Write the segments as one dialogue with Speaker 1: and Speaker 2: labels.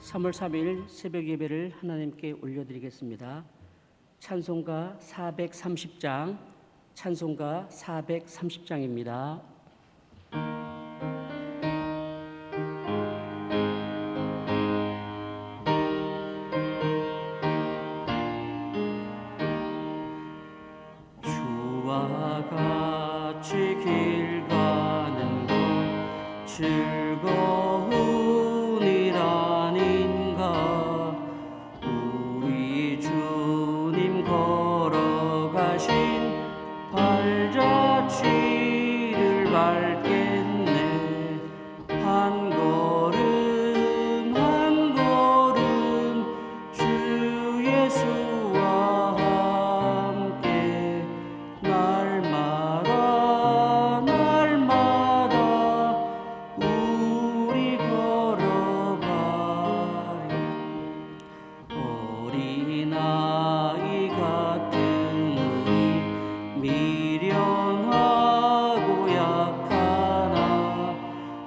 Speaker 1: 3월 3일 새벽 예배를 하나님께 올려드리겠습니다. 찬송가 430장, 찬송가 430장입니다. 주와 같이 길 가는 걸 즐거우니라닌가. 우리 주님 걸어가신 발자취를 밟겠네. 한 걸음 한 걸음 주 예수와 함께 날마다 날마다 우리 걸어가리. 어린아이 같은 우리 미련하고 약하나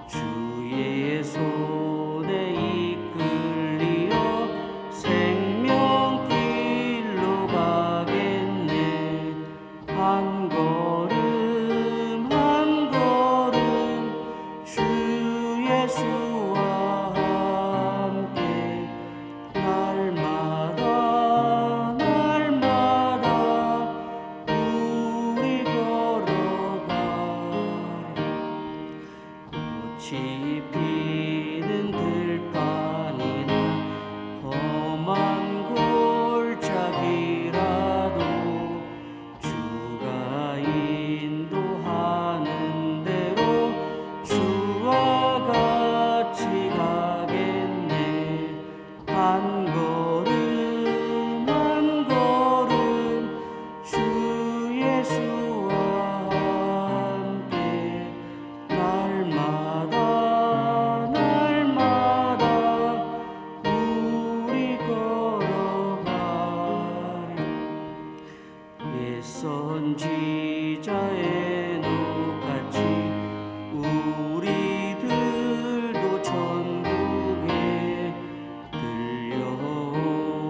Speaker 1: 주의 손에 이끌리어 생명길로 가겠네. 한 걸음 한 걸음 주 예수와 함께 날마다 날마다 우리 걸어가리. 꽃이 피는 들판이나 험한 골짜기라도 주가 인도하는 대로 주와 같이 가겠네. 한 걸음 한 걸음 주 예수와 함께 날마다 날마다 우리 걸어가리. 옛 선지자의 녹같이 우리들도 천국에 들려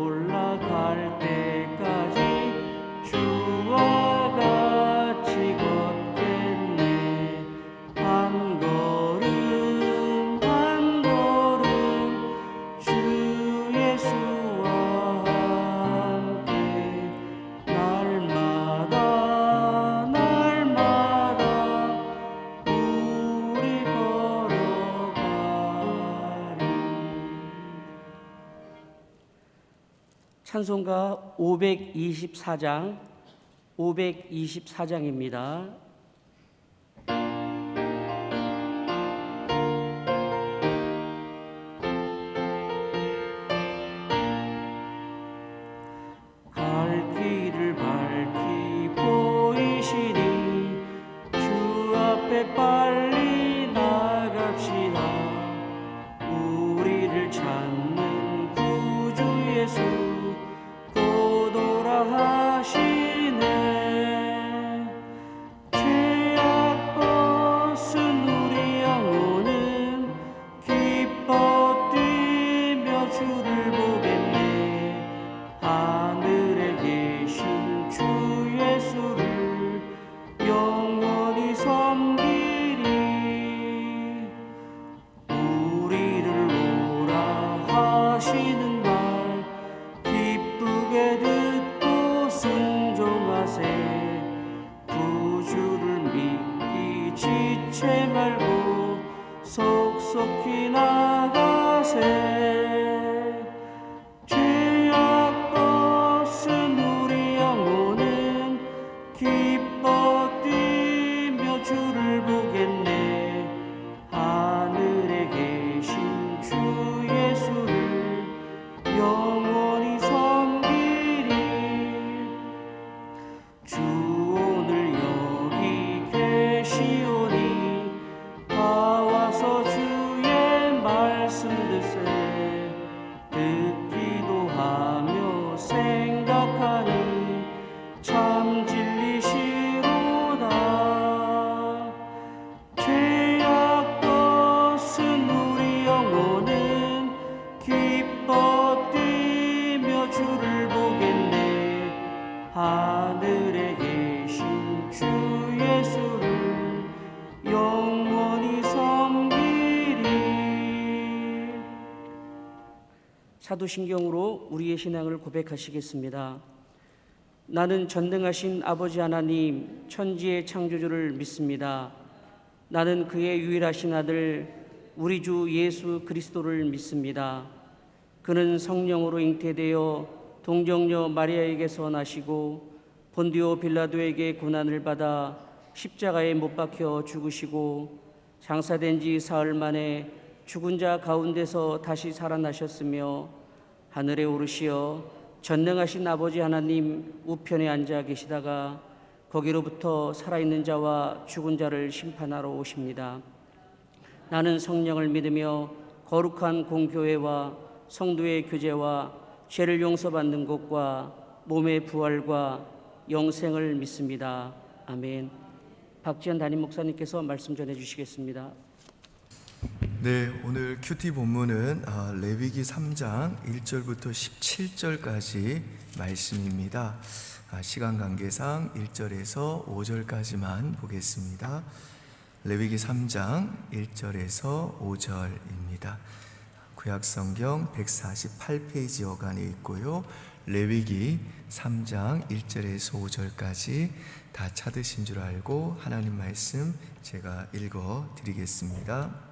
Speaker 1: 올라갈 때까지 주와 같이 걷겠네. 한 걸음 한 걸음 주 예수와 함께 날마다 날마다 우리 걸어가리. 찬송가 524장, 524장입니다. 갈 길을 밝히 보이시니 주 앞에 빨리 나갑시다. 우리를 찾는 구주 예수 곧 오라 하시네. 죄악 벗은 우리 영혼은 기뻐 뛰며 주를 보겠네. 하늘에 계신 주 예수를 영원히 섬기리. 우리를 오라 하시는 말 기쁘게 듣고 순종하세. 구주를 믿기 지체 말고 속속히 나가세. 죄악 벗은 우리 영혼은 기뻐 뛰며 주를 보겠네. 하늘에 계신 주 예수를 영원히 섬기리. 주 오늘 여기 계시오니 다 와서 주의 말씀 듣세. 듣기도 하며 생각하니 참 진리시로다. 죄 사도신경으로 우리의 신앙을 고백하시겠습니다. 나는 전능하신 아버지 하나님 천지의 창조주를 믿습니다. 나는 그의 유일하신 아들 우리 주 예수 그리스도를 믿습니다. 그는 성령으로 잉태되어 동정녀 마리아에게서 나시고 본디오 빌라도에게 고난을 받아 십자가에 못 박혀 죽으시고 장사된 지 사흘 만에 죽은 자 가운데서 다시 살아나셨으며 하늘에 오르시어 전능하신 아버지 하나님 우편에 앉아 계시다가 거기로부터 살아있는 자와 죽은 자를 심판하러 오십니다. 나는 성령을 믿으며 거룩한 공교회와 성도의 교제와 죄를 용서받는 것과 몸의 부활과 영생을 믿습니다. 아멘. 박지현 담임 목사님께서 말씀 전해 주시겠습니다.
Speaker 2: 네, 오늘 큐티 본문은 레위기 3장 1절부터 17절까지 말씀입니다. 시간 관계상 1절에서 5절까지만 보겠습니다. 레위기 3장 1절에서 5절입니다. 구약성경 148페이지 여간에 있고요. 레위기 3장 1절에서 5절까지 다 찾으신 줄 알고 하나님 말씀 제가 읽어 드리겠습니다.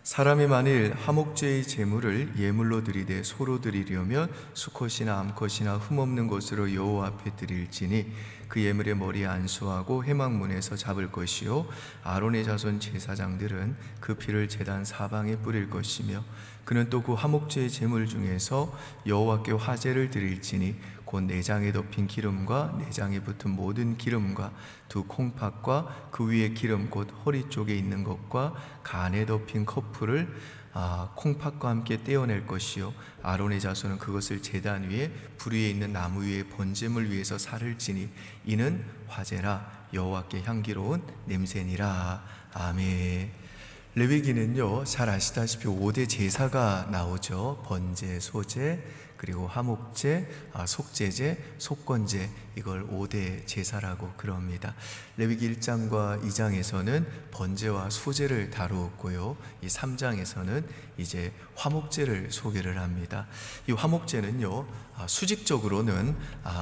Speaker 2: 사람이 만일 화목제의 제물을 예물로 드리되 소로 드리려면 수컷이나 암컷이나 흠없는 것으로 여호와 앞에 드릴지니 그 예물의 머리에 안수하고 회막문에서 잡을 것이요 아론의 자손 제사장들은 그 피를 제단 사방에 뿌릴 것이며 그는 또 그 화목제의 제물 중에서 여호와께 화제를 드릴지니 곧 내장에 덮인 기름과 내장에 붙은 모든 기름과 두 콩팥과 그 위에 기름 곧 허리 쪽에 있는 것과 간에 덮인 커플을 콩팥과 함께 떼어낼 것이요 아론의 자손은 그것을 제단 위에 불 위에 있는 나무 위에 번제물 위에서 살을 지니 이는 화제라 여호와께 향기로운 냄새니라. 아멘. 레위기는요 잘 아시다시피 5대 제사가 나오죠. 번제, 소제, 그리고 화목제, 속제제, 속건제, 이걸 5대 제사라고 그럽니다. 레위기 1장과 2장에서는 번제와 소제를 다루었고요. 이 3장에서는 이제 화목제를 소개를 합니다. 이 화목제는요 수직적으로는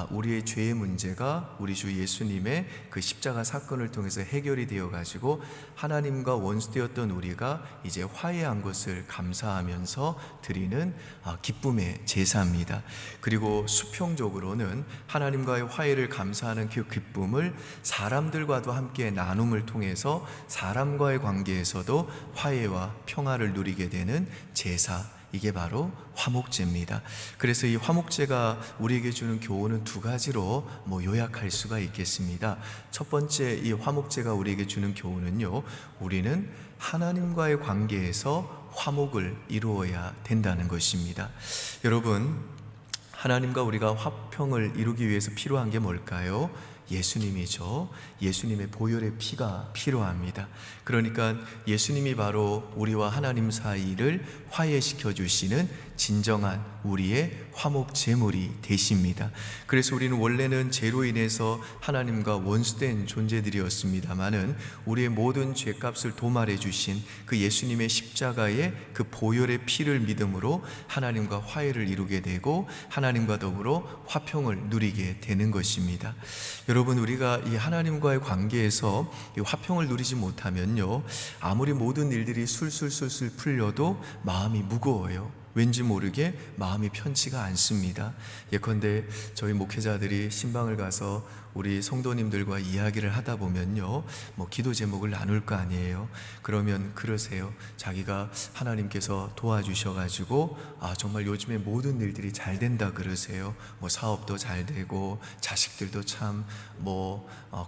Speaker 2: 우리의 죄의 문제가 우리 주 예수님의 그 십자가 사건을 통해서 해결이 되어 가지고 하나님과 원수되었던 우리가 이제 화해한 것을 감사하면서 드리는 기쁨의 제사입니다. 그리고 수평적으로는 하나님과의 화해를 감사하는 그 기쁨을 사람들과도 함께 나눔을 통해서 사람과의 관계에서도 화해와 평화를 누리게 되는 제사, 이게 바로 화목제입니다. 그래서 이 화목제가 우리에게 주는 교훈은 두 가지로 요약할 수가 있겠습니다. 첫 번째, 이 화목제가 우리에게 주는 교훈은요, 우리는 하나님과의 관계에서 화목을 이루어야 된다는 것입니다. 여러분, 하나님과 우리가 화평을 이루기 위해서 필요한 게 뭘까요? 예수님이죠. 예수님의 보혈의 피가 필요합니다. 그러니까 예수님이 바로 우리와 하나님 사이를 화해시켜 주시는 진정한 우리의 화목 제물이 되십니다. 그래서 우리는 원래는 죄로 인해서 하나님과 원수된 존재들이었습니다마는 우리의 모든 죄값을 도말해 주신 그 예수님의 십자가의 그 보혈의 피를 믿음으로 하나님과 화해를 이루게 되고 하나님과 더불어 화평을 누리게 되는 것입니다. 여러분, 우리가 이 하나님과의 관계에서 이 화평을 누리지 못하면요, 아무리 모든 일들이 술술술술 풀려도 마음이 무거워요. 왠지 모르게 마음이 편치가 않습니다. 예컨대 저희 목회자들이 신방을 가서 우리 성도님들과 이야기를 하다 보면요, 기도 제목을 나눌 거 아니에요. 그러면 그러세요. 자기가 하나님께서 도와주셔가지고 정말 요즘에 모든 일들이 잘 된다 그러세요. 사업도 잘 되고 자식들도 참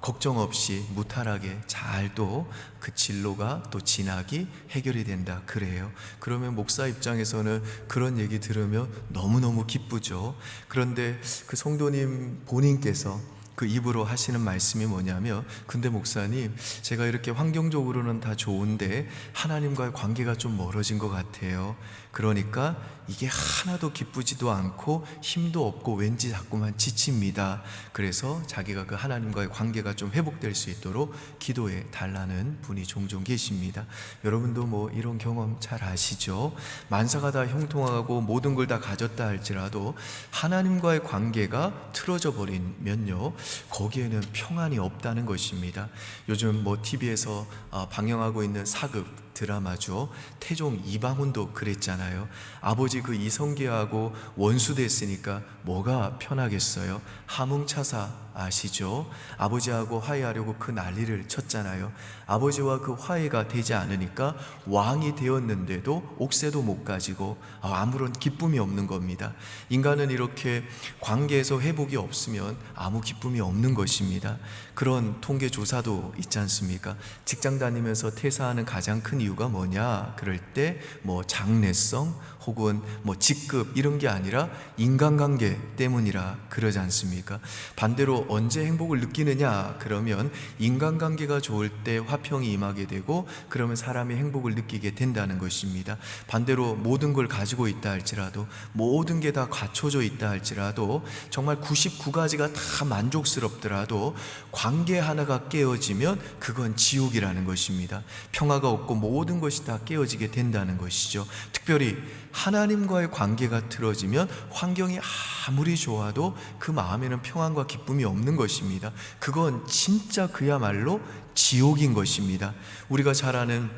Speaker 2: 걱정 없이 무탈하게 잘 또 그 진로가 또 진학이 해결이 된다 그래요. 그러면 목사 입장에서는 그런 얘기 들으면 너무너무 기쁘죠. 그런데 그 성도님 본인께서 그 입으로 하시는 말씀이 뭐냐면, 근데 목사님, 제가 이렇게 환경적으로는 다 좋은데 하나님과의 관계가 좀 멀어진 것 같아요. 그러니까 이게 하나도 기쁘지도 않고 힘도 없고 왠지 자꾸만 지칩니다. 그래서 자기가 그 하나님과의 관계가 좀 회복될 수 있도록 기도해 달라는 분이 종종 계십니다. 여러분도 뭐 이런 경험 잘 아시죠? 만사가 다 형통하고 모든 걸 다 가졌다 할지라도 하나님과의 관계가 틀어져 버리면요, 거기에는 평안이 없다는 것입니다. 요즘 뭐 TV에서 방영하고 있는 사극 드라마죠. 태종 이방훈도 그랬잖아요. 아버지 그 이성계하고 원수 됐으니까 뭐가 편하겠어요? 함흥차사 아시죠? 아버지하고 화해하려고 그 난리를 쳤잖아요. 아버지와 그 화해가 되지 않으니까 왕이 되었는데도 옥새도 못 가지고 아무런 기쁨이 없는 겁니다. 인간은 이렇게 관계에서 회복이 없으면 아무 기쁨이 없는 것입니다. 그런 통계 조사도 있지 않습니까? 직장 다니면서 퇴사하는 가장 큰 이유가 뭐냐? 그럴 때 뭐 장래성 혹은 뭐 직급 이런 게 아니라 인간관계 때문이라 그러지 않습니까? 반대로 언제 행복을 느끼느냐? 그러면 인간관계가 좋을 때 화평이 임하게 되고 그러면 사람이 행복을 느끼게 된다는 것입니다. 반대로 모든 걸 가지고 있다 할지라도, 모든 게 다 갖춰져 있다 할지라도, 정말 99가지가 다 만족스럽더라도 관계 하나가 깨어지면 그건 지옥이라는 것입니다. 평화가 없고 모든 것이 다 깨어지게 된다는 것이죠. 특별히 하나님과의 관계가 틀어지면 환경이 아무리 좋아도 그 마음에는 평안과 기쁨이 없는 것입니다. 그건 진짜 그야말로 지옥인 것입니다. 우리가 잘 아는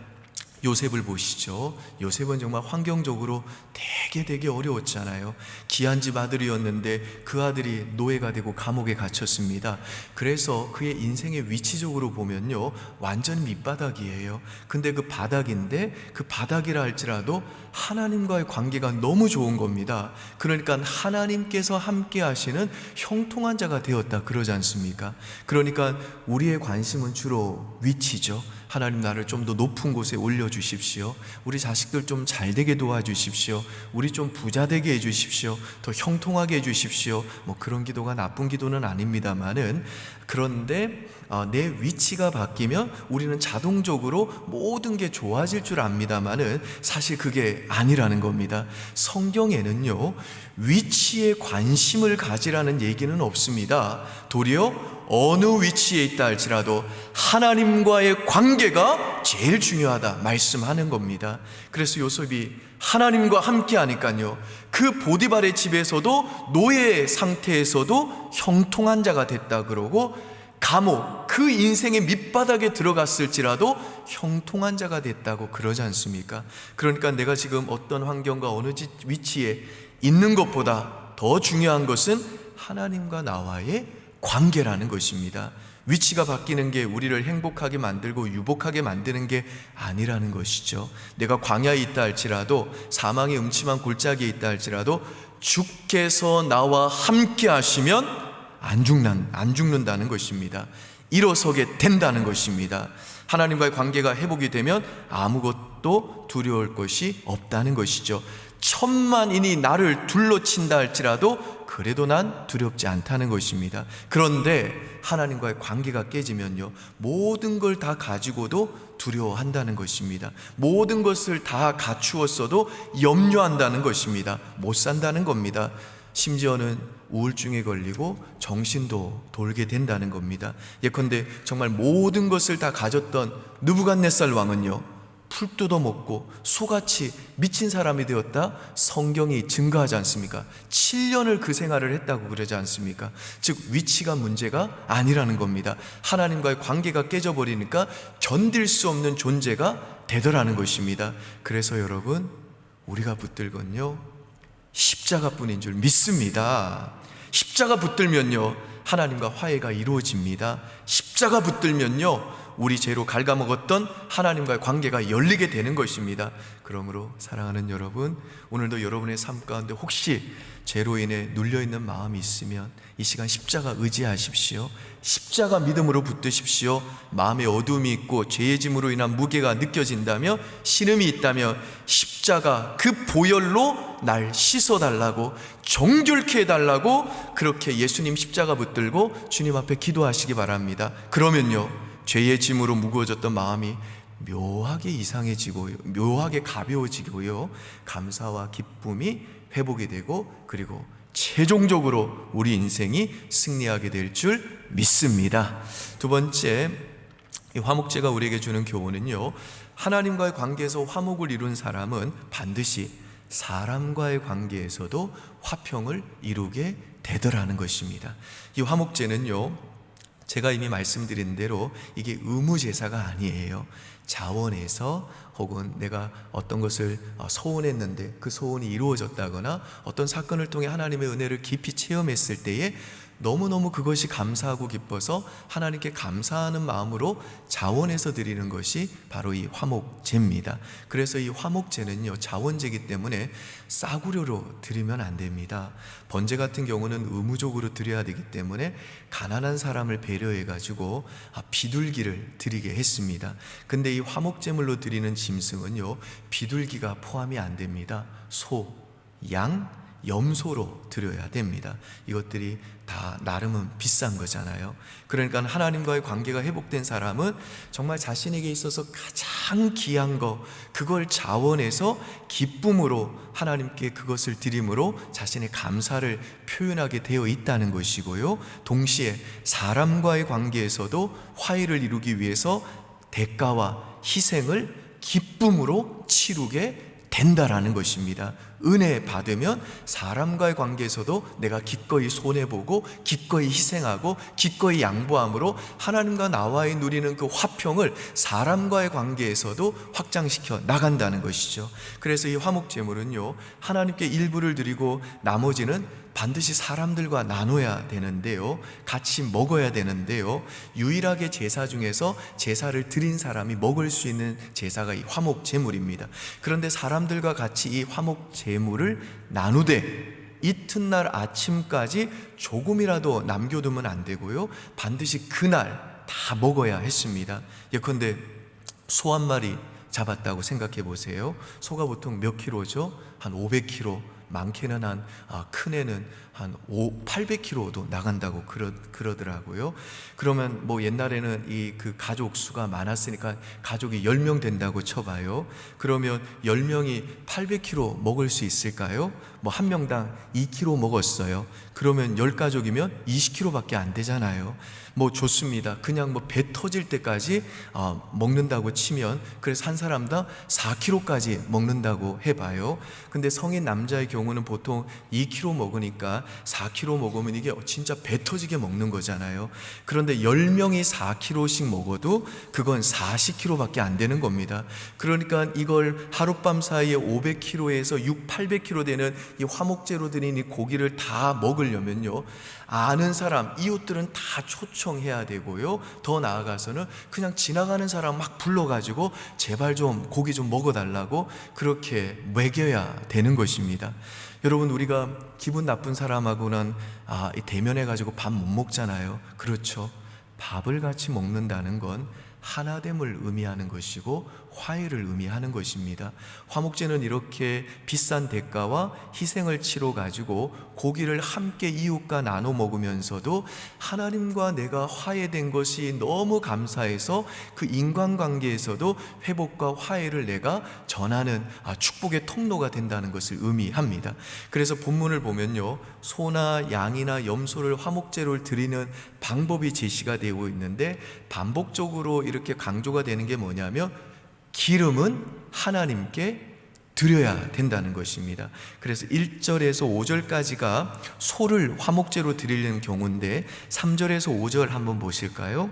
Speaker 2: 요셉을 보시죠. 요셉은 정말 환경적으로 되게 어려웠잖아요. 귀한 집 아들이었는데 그 아들이 노예가 되고 감옥에 갇혔습니다. 그래서 그의 인생의 위치적으로 보면요, 완전 밑바닥이에요. 근데 그 바닥인데, 그 바닥이라 할지라도 하나님과의 관계가 너무 좋은 겁니다. 그러니까 하나님께서 함께 하시는 형통한 자가 되었다 그러지 않습니까? 그러니까 우리의 관심은 주로 위치죠. 하나님 나를 좀 더 높은 곳에 올려주십시오. 우리 자식들 좀 잘되게 도와주십시오. 우리 좀 부자되게 해주십시오. 더 형통하게 해주십시오. 뭐 그런 기도가 나쁜 기도는 아닙니다만은, 그런데 내 위치가 바뀌면 우리는 자동적으로 모든 게 좋아질 줄 압니다만은 사실 그게 아니라는 겁니다. 성경에는요, 위치에 관심을 가지라는 얘기는 없습니다. 도리어 어느 위치에 있다 할지라도 하나님과의 관계가 제일 중요하다 말씀하는 겁니다. 그래서 요셉이 하나님과 함께 하니까요, 그 보디발의 집에서도 노예 상태에서도 형통한 자가 됐다 그러고, 감옥 그 인생의 밑바닥에 들어갔을지라도 형통한 자가 됐다고 그러지 않습니까? 그러니까 내가 지금 어떤 환경과 어느 위치에 있는 것보다 더 중요한 것은 하나님과 나와의 관계라는 것입니다. 위치가 바뀌는 게 우리를 행복하게 만들고 유복하게 만드는 게 아니라는 것이죠. 내가 광야에 있다 할지라도, 사망의 음침한 골짜기에 있다 할지라도 주께서 나와 함께 하시면 안 죽는다는 것입니다. 일어서게 된다는 것입니다. 하나님과의 관계가 회복이 되면 아무것도 두려울 것이 없다는 것이죠. 천만인이 나를 둘러친다 할지라도 그래도 난 두렵지 않다는 것입니다. 그런데 하나님과의 관계가 깨지면요, 모든 걸 다 가지고도 두려워한다는 것입니다. 모든 것을 다 갖추었어도 염려한다는 것입니다. 못 산다는 겁니다. 심지어는 우울증에 걸리고 정신도 돌게 된다는 겁니다. 예컨대 정말 모든 것을 다 가졌던 느부갓네살 왕은요, 풀 뜯어먹고 소같이 미친 사람이 되었다 성경이 증거하지 않습니까? 7년을 그 생활을 했다고 그러지 않습니까? 즉 위치가 문제가 아니라는 겁니다. 하나님과의 관계가 깨져버리니까 견딜 수 없는 존재가 되더라는 것입니다. 그래서 여러분, 우리가 붙들건요, 십자가뿐인 줄 믿습니다. 십자가 붙들면요, 하나님과 화해가 이루어집니다. 십자가 붙들면요, 우리 죄로 갉아먹었던 하나님과의 관계가 열리게 되는 것입니다. 그러므로 사랑하는 여러분, 오늘도 여러분의 삶 가운데 혹시 죄로 인해 눌려있는 마음이 있으면 이 시간 십자가 의지하십시오. 십자가 믿음으로 붙드십시오. 마음에 어둠이 있고 죄의 짐으로 인한 무게가 느껴진다며, 신음이 있다면 십자가 그 보혈로 날 씻어달라고, 정결케 해달라고 그렇게 예수님 십자가 붙들고 주님 앞에 기도하시기 바랍니다. 그러면요, 죄의 짐으로 무거워졌던 마음이 묘하게 이상해지고요, 묘하게 가벼워지고요, 감사와 기쁨이 회복이 되고, 그리고 최종적으로 우리 인생이 승리하게 될 줄 믿습니다. 두 번째, 이 화목제가 우리에게 주는 교훈은요, 하나님과의 관계에서 화목을 이룬 사람은 반드시 사람과의 관계에서도 화평을 이루게 되더라는 것입니다. 이 화목제는요, 제가 이미 말씀드린 대로 이게 의무제사가 아니에요. 자원해서, 혹은 내가 어떤 것을 소원했는데 그 소원이 이루어졌다거나 어떤 사건을 통해 하나님의 은혜를 깊이 체험했을 때에 너무너무 그것이 감사하고 기뻐서 하나님께 감사하는 마음으로 자원해서 드리는 것이 바로 이 화목제입니다. 그래서 이 화목제는요, 자원제이기 때문에 싸구려로 드리면 안 됩니다. 번제 같은 경우는 의무적으로 드려야 되기 때문에 가난한 사람을 배려해가지고 비둘기를 드리게 했습니다. 근데 이 화목제물로 드리는 짐승은요, 비둘기가 포함이 안 됩니다. 소, 양, 염소로 드려야 됩니다. 이것들이 다 나름은 비싼 거잖아요. 그러니까 하나님과의 관계가 회복된 사람은 정말 자신에게 있어서 가장 귀한 거, 그걸 자원해서 기쁨으로 하나님께 그것을 드림으로 자신의 감사를 표현하게 되어 있다는 것이고요, 동시에 사람과의 관계에서도 화해를 이루기 위해서 대가와 희생을 기쁨으로 치르게 된다라는 것입니다. 은혜 받으면 사람과의 관계에서도 내가 기꺼이 손해보고 기꺼이 희생하고 기꺼이 양보함으로 하나님과 나와의 누리는 그 화평을 사람과의 관계에서도 확장시켜 나간다는 것이죠. 그래서 이 화목제물은요, 하나님께 일부를 드리고 나머지는 반드시 사람들과 나눠야 되는데요, 같이 먹어야 되는데요, 유일하게 제사 중에서 제사를 드린 사람이 먹을 수 있는 제사가 이 화목제물입니다. 그런데 사람들과 같이 이 화목제물을 나누되 이튿날 아침까지 조금이라도 남겨두면 안 되고요, 반드시 그날 다 먹어야 했습니다. 예컨대 소 한 마리 잡았다고 생각해 보세요. 소가 보통 몇 킬로죠? 한 500kg, 많게는 큰 애는 한 800kg도 나간다고 그러더라고요. 그러면 뭐 옛날에는 그 가족 수가 많았으니까 가족이 10명 된다고 쳐봐요. 그러면 10명이 800kg 먹을 수 있을까요? 뭐 한 명당 2kg 먹었어요. 그러면 10가족이면 20kg밖에 안 되잖아요. 뭐 좋습니다. 그냥 뭐 배 터질 때까지 먹는다고 치면, 그래서 한 사람당 4kg까지 먹는다고 해봐요. 근데 성인 남자의 경우는 보통 2kg 먹으니까 4kg 먹으면 이게 진짜 배 터지게 먹는 거잖아요. 그런데 10명이 4kg씩 먹어도 그건 40kg밖에 안 되는 겁니다. 그러니까 이걸 하룻밤 사이에 500kg에서 800kg 되는 이 화목제로 드린 이 고기를 다 먹으려면요, 아는 사람, 이웃들은 다 초청해야 되고요, 더 나아가서는 그냥 지나가는 사람 막 불러가지고 제발 좀 고기 좀 먹어달라고 그렇게 먹여야 되는 것입니다. 여러분, 우리가 기분 나쁜 사람하고는 대면해가지고 밥 못 먹잖아요. 그렇죠. 밥을 같이 먹는다는 건 하나됨을 의미하는 것이고 화해를 의미하는 것입니다. 화목제는 이렇게 비싼 대가와 희생을 치러 가지고 고기를 함께 이웃과 나눠 먹으면서도 하나님과 내가 화해된 것이 너무 감사해서 그 인간관계에서도 회복과 화해를 내가 전하는 축복의 통로가 된다는 것을 의미합니다. 그래서 본문을 보면요, 소나 양이나 염소를 화목제로 드리는 방법이 제시가 되고 있는데, 반복적으로 이렇게 강조가 되는 게 뭐냐면 기름은 하나님께 드려야 된다는 것입니다. 그래서 1절에서 5절까지가 소를 화목제로 드리는 경우인데 3절에서 5절 한번 보실까요?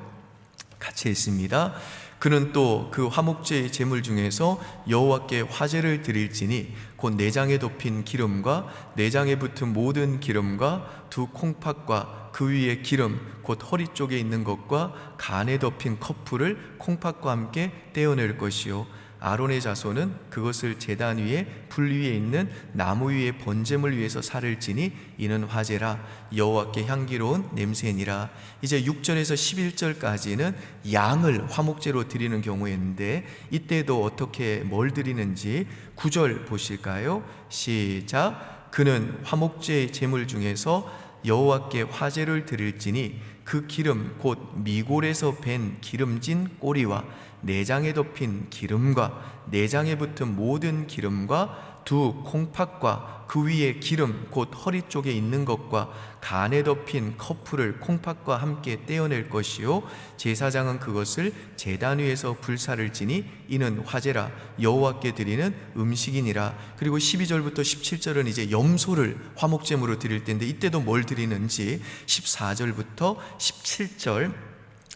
Speaker 2: 같이 있습니다. 그는 또 그 화목제의 제물 중에서 여호와께 화제를 드릴지니 곧 내장에 덮인 기름과 내장에 붙은 모든 기름과 두 콩팥과 그 위에 기름 곧 허리 쪽에 있는 것과 간에 덮인 커플을 콩팥과 함께 떼어낼 것이요 아론의 자손은 그것을 제단 위에 불 위에 있는 나무 위에 번제물 위에서 살을 지니 이는 화제라 여호와께 향기로운 냄새니라. 이제 6절에서 11절까지는 양을 화목제로 드리는 경우였는데 이때도 어떻게 뭘 드리는지 9절 보실까요? 시작. 그는 화목제 제물 중에서 여호와께 화제를 드릴지니 그 기름 곧 미골에서 밴 기름진 꼬리와 내장에 덮인 기름과 내장에 붙은 모든 기름과 두 콩팥과 그 위에 기름 곧 허리 쪽에 있는 것과 간에 덮인 커플을 콩팥과 함께 떼어낼 것이요 제사장은 그것을 제단 위에서 불사를 지니 이는 화제라 여호와께 드리는 음식이니라. 그리고 12절부터 17절은 이제 염소를 화목제물로 드릴 때인데 이때도 뭘 드리는지 14절부터 17절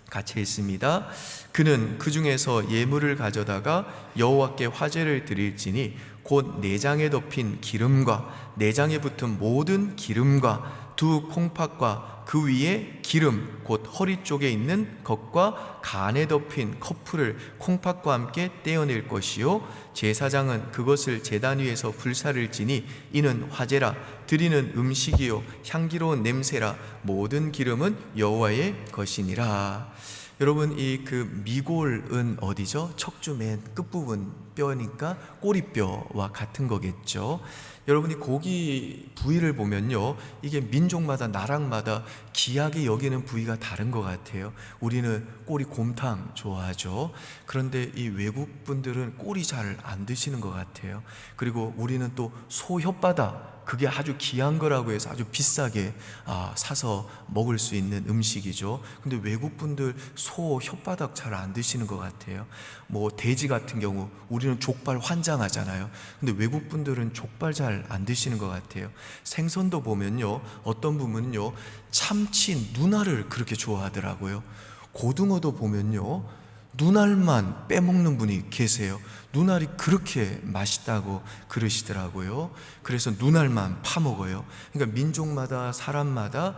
Speaker 2: 같이 있습니다. 그는 그 중에서 예물을 가져다가 여호와께 화제를 드릴지니 곧 내장에 덮인 기름과 내장에 붙은 모든 기름과 두 콩팥과 그 위에 기름 곧 허리 쪽에 있는 것과 간에 덮인 커플을 콩팥과 함께 떼어낼 것이요 제사장은 그것을 제단 위에서 불사를 지니 이는 화제라 드리는 음식이요 향기로운 냄새라 모든 기름은 여호와의 것이니라. 여러분 이 그 미골은 어디죠? 척추 맨 끝부분 뼈니까 꼬리뼈와 같은 거겠죠. 여러분이 고기 부위를 보면요 이게 민족마다 나라마다 귀하게 여기는 부위가 다른 것 같아요. 우리는 꼬리 곰탕 좋아하죠. 그런데 이 외국 분들은 꼬리 잘 안 드시는 것 같아요. 그리고 우리는 또 소 혓바닥 그게 아주 귀한 거라고 해서 아주 비싸게 사서 먹을 수 있는 음식이죠. 근데 외국 분들 소 혓바닥 잘 안 드시는 것 같아요. 뭐 돼지 같은 경우 우리는 족발 환장하잖아요. 근데 외국 분들은 족발 잘 안 드시는 것 같아요. 생선도 보면요 어떤 부분은요 참치 눈알을 그렇게 좋아하더라고요. 고등어도 보면요 눈알만 빼먹는 분이 계세요. 눈알이 그렇게 맛있다고 그러시더라고요. 그래서 눈알만 파먹어요. 그러니까 민족마다 사람마다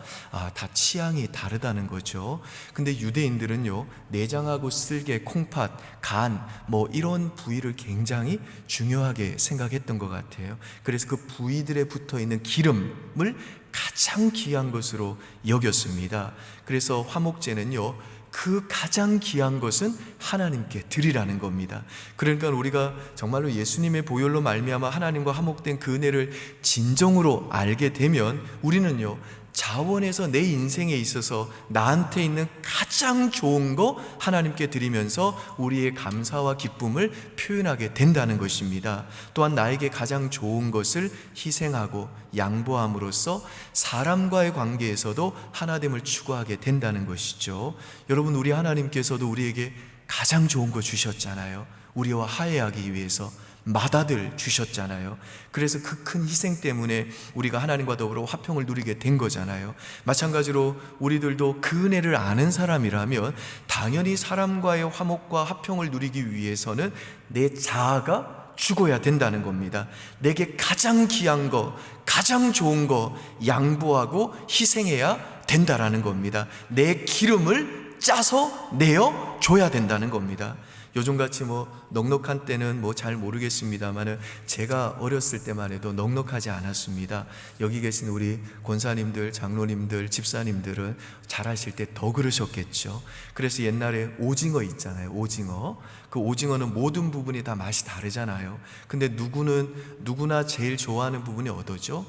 Speaker 2: 다 취향이 다르다는 거죠. 근데 유대인들은요 내장하고 쓸개, 콩팥, 간 뭐 이런 부위를 굉장히 중요하게 생각했던 것 같아요. 그래서 그 부위들에 붙어있는 기름을 가장 귀한 것으로 여겼습니다. 그래서 화목제는요 그 가장 귀한 것은 하나님께 드리라는 겁니다. 그러니까 우리가 정말로 예수님의 보혈로 말미암아 하나님과 화목된 그 은혜를 진정으로 알게 되면 우리는요 자원에서 내 인생에 있어서 나한테 있는 가장 좋은 거 하나님께 드리면서 우리의 감사와 기쁨을 표현하게 된다는 것입니다. 또한 나에게 가장 좋은 것을 희생하고 양보함으로써 사람과의 관계에서도 하나됨을 추구하게 된다는 것이죠. 여러분 우리 하나님께서도 우리에게 가장 좋은 거 주셨잖아요. 우리와 화해하기 위해서 맏아들 주셨잖아요. 그래서 그 큰 희생 때문에 우리가 하나님과 더불어 화평을 누리게 된 거잖아요. 마찬가지로 우리들도 그 은혜를 아는 사람이라면 당연히 사람과의 화목과 화평을 누리기 위해서는 내 자아가 죽어야 된다는 겁니다. 내게 가장 귀한 거, 가장 좋은 거 양보하고 희생해야 된다라는 겁니다. 내 기름을 짜서 내어 줘야 된다는 겁니다. 요즘같이 넉넉한 때는 잘 모르겠습니다만 제가 어렸을 때만 해도 넉넉하지 않았습니다. 여기 계신 우리 권사님들, 장로님들, 집사님들은 잘 아실 때 더 그러셨겠죠. 그래서 옛날에 오징어 있잖아요. 오징어. 그 오징어는 모든 부분이 다 맛이 다르잖아요. 근데 누구나 제일 좋아하는 부분이 어디죠?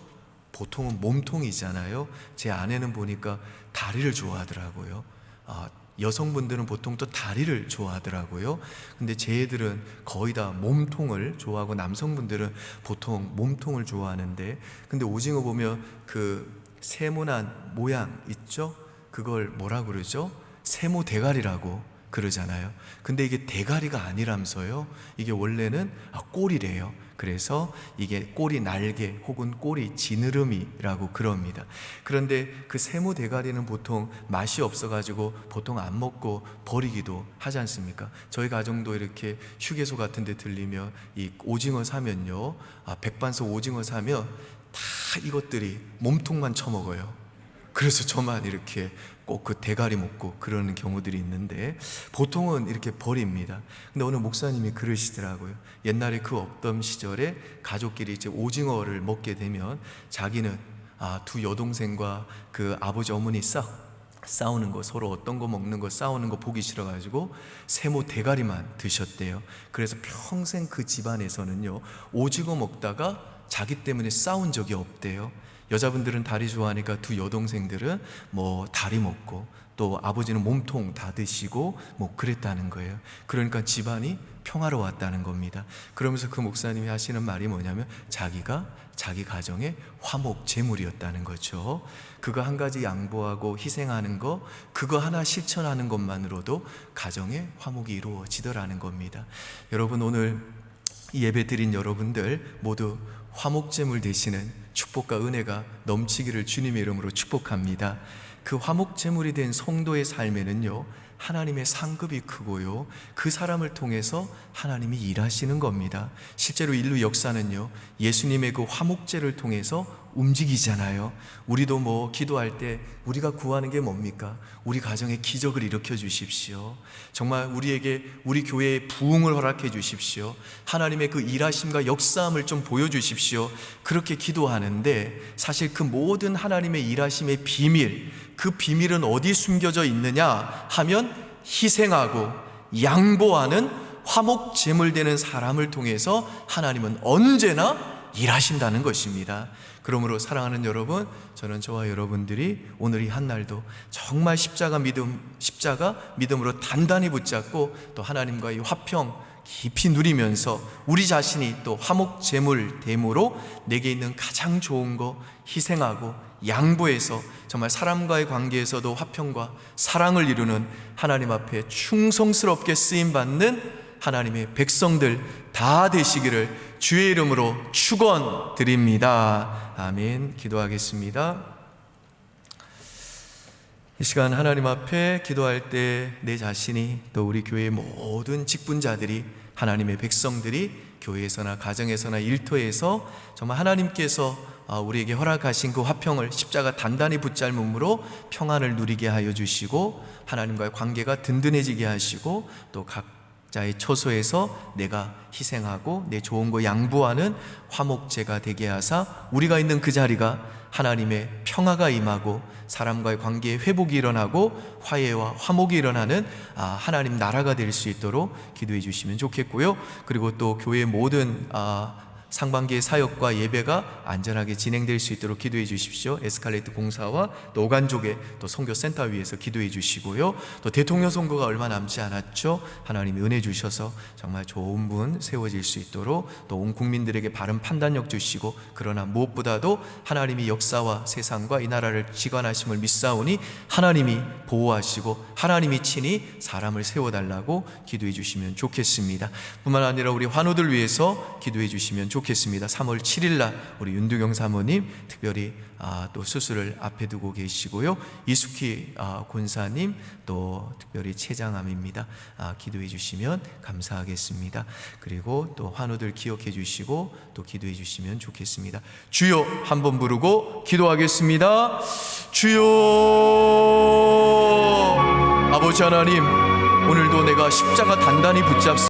Speaker 2: 보통은 몸통이잖아요. 제 아내는 보니까 다리를 좋아하더라고요. 여성분들은 보통 또 다리를 좋아하더라고요. 근데 제 애들은 거의 다 몸통을 좋아하고 남성분들은 보통 몸통을 좋아하는데 근데 오징어 보면 그 세모난 모양 있죠? 그걸 뭐라 그러죠? 세모 대가리라고 그러잖아요. 근데 이게 대가리가 아니라면서요. 이게 원래는 꼬리래요. 그래서 이게 꼬리 날개 혹은 꼬리 지느러미라고 그럽니다. 그런데 그 세모 대가리는 보통 맛이 없어가지고 보통 안 먹고 버리기도 하지 않습니까? 저희 가정도 이렇게 휴게소 같은 데 들리면 이 오징어 사면요, 백반석 오징어 사면 다 이것들이 몸통만 처먹어요. 그래서 저만 이렇게 꼭 그 대가리 먹고 그러는 경우들이 있는데 보통은 이렇게 버립니다. 근데 어느 목사님이 그러시더라고요. 옛날에 그 없던 시절에 가족끼리 이제 오징어를 먹게 되면 자기는 두 여동생과 그 아버지 어머니 싸우는 거, 서로 어떤 거 먹는 거 싸우는 거 보기 싫어가지고 세모 대가리만 드셨대요. 그래서 평생 그 집안에서는요, 오징어 먹다가 자기 때문에 싸운 적이 없대요. 여자분들은 다리 좋아하니까 두 여동생들은 뭐 다리 먹고 또 아버지는 몸통 다 드시고 뭐 그랬다는 거예요. 그러니까 집안이 평화로웠다는 겁니다. 그러면서 그 목사님이 하시는 말이 뭐냐면 자기가 자기 가정의 화목 제물이었다는 거죠. 그거 한 가지 양보하고 희생하는 거, 그거 하나 실천하는 것만으로도 가정의 화목이 이루어지더라는 겁니다. 여러분, 오늘 예배 드린 여러분들 모두 화목제물 되시는 축복과 은혜가 넘치기를 주님의 이름으로 축복합니다. 그 화목제물이 된 성도의 삶에는요, 하나님의 상급이 크고요, 그 사람을 통해서 하나님이 일하시는 겁니다. 실제로 인류 역사는요, 예수님의 그 화목제를 통해서 움직이잖아요. 우리도 뭐 기도할 때 우리가 구하는 게 뭡니까? 우리 가정에 기적을 일으켜 주십시오. 정말 우리에게 우리 교회에 부흥을 허락해 주십시오. 하나님의 그 일하심과 역사함을 좀 보여주십시오. 그렇게 기도하는데 사실 그 모든 하나님의 일하심의 비밀, 그 비밀은 어디 숨겨져 있느냐 하면 희생하고 양보하는 화목 제물 되는 사람을 통해서 하나님은 언제나 일하신다는 것입니다. 그러므로 사랑하는 여러분, 저는 저와 여러분들이 오늘 이 한날도 정말 십자가 믿음으로 단단히 붙잡고 또 하나님과의 화평 깊이 누리면서 우리 자신이 또 화목 제물 됨으로 내게 있는 가장 좋은 거 희생하고 양보해서 정말 사람과의 관계에서도 화평과 사랑을 이루는 하나님 앞에 충성스럽게 쓰임받는 하나님의 백성들 다 되시기를 주의 이름으로 축원드립니다. 아멘. 기도하겠습니다. 이 시간 하나님 앞에 기도할 때 내 자신이 또 우리 교회의 모든 직분자들이, 하나님의 백성들이 교회에서나 가정에서나 일터에서 정말 하나님께서 우리에게 허락하신 그 화평을 십자가 단단히 붙잡음으로 평안을 누리게 하여 주시고 하나님과의 관계가 든든해지게 하시고 또 각자의 처소에서 내가 희생하고 내 좋은 거 양보하는 화목제가 되게 하사 우리가 있는 그 자리가 하나님의 평화가 임하고 사람과의 관계에 회복이 일어나고 화해와 화목이 일어나는 하나님 나라가 될 수 있도록 기도해 주시면 좋겠고요. 그리고 또 교회의 모든 상반기의 사역과 예배가 안전하게 진행될 수 있도록 기도해 주십시오. 에스칼레이트 공사와 또 오간족의 또 선교센터 위에서 기도해 주시고요. 또 대통령 선거가 얼마 남지 않았죠. 하나님이 은혜 주셔서 정말 좋은 분 세워질 수 있도록 또 온 국민들에게 바른 판단력 주시고, 그러나 무엇보다도 하나님이 역사와 세상과 이 나라를 지관하심을 믿사오니 하나님이 보호하시고 하나님이 친히 사람을 세워달라고 기도해 주시면 좋겠습니다. 뿐만 아니라 우리 환우들 위해서 기도해 주시면 좋겠습니다. 3월 7일 날 우리 윤두경 사모님 특별히 또 수술을 앞에 두고 계시고요. 이숙희 권사님 또 특별히 췌장암입니다. 기도해 주시면 감사하겠습니다. 그리고 또 환우들 기억해 주시고 또 기도해 주시면 좋겠습니다. 주여 한번 부르고 기도하겠습니다. 주여. 아버지 하나님, 오늘도 내가 십자가 단단히 붙잡습니다.